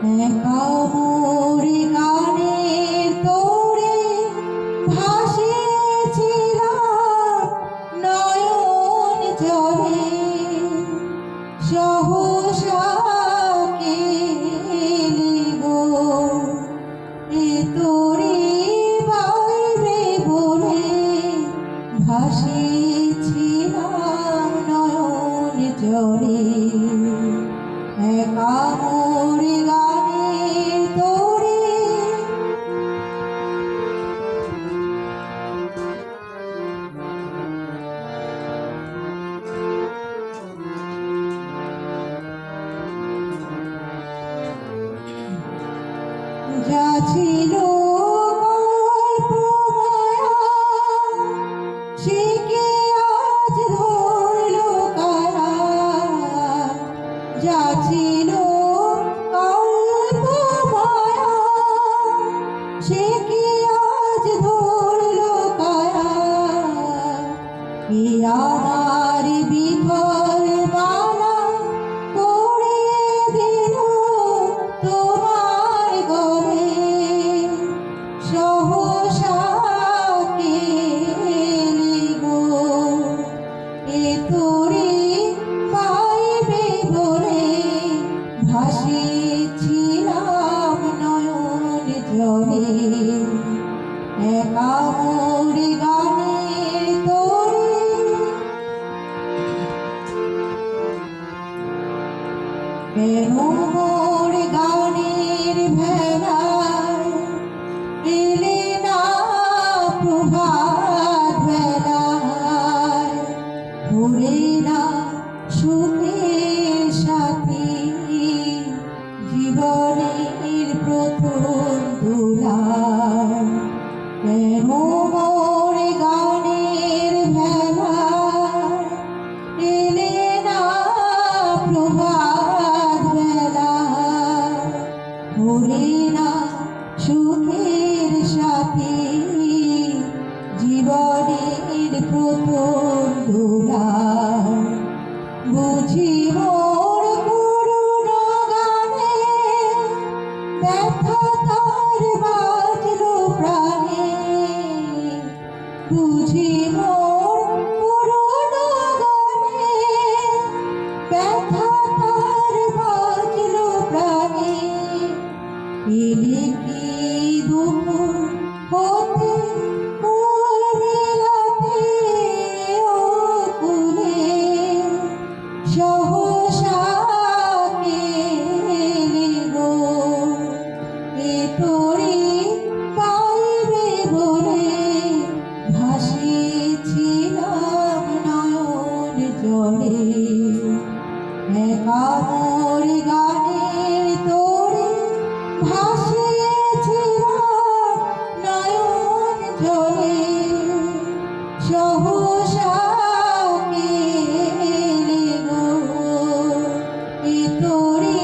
একা মোরে গানের তোরে ভাসিয়েছিলাম নয়ন জলে, সহসা কেলি গো এ তোরে বাইবে বলে, ভাসিয়েছিলাম নয়ন জলে। একা মোরে গানের তোরে যা ছিল কল্পমায়া, সে কি আজ ধরল কায়া। যা ছিল কল্পমায়া, সে কি আজ ধরল কায়া। কি আমার বিফল মালা পড়িয়ে দিল তোমার গলে, সহসা কেলি গো এ তোরে পাইবে বলে, ভাসিয়েছিলাম নয়ন জলে। একা মোরে গানের তোরে কেন মোর গানের ভেলায় এলে না প্রভাত বেলায়, ভোরে না সুখের সাথী জীবনের প্রথম দোলায়। কেন মোর গানের ভেলায় এলে না প্রভাত বেলায়, ভোরে না সুখের সাথী জীবনের প্রথম দোলায়। বুঝি মোর করুণ গানে ব্যথা তার বাজলো প্রাণে, বুঝি মোর করুণ গানে ব্যথা তার বাজলো প্রাণে। এলে কি দুপুর হতে ফুল মেলাতে ও কুলে, সহসা কেলি গো এ তোরে পাইবে বলে, ভাসিয়েছিলাম নয়ন জলে। একা মোরে গানের তোরে ভাসিয়েছিলাম নয়ন জলে, সহসা কেলি গো এ তোরে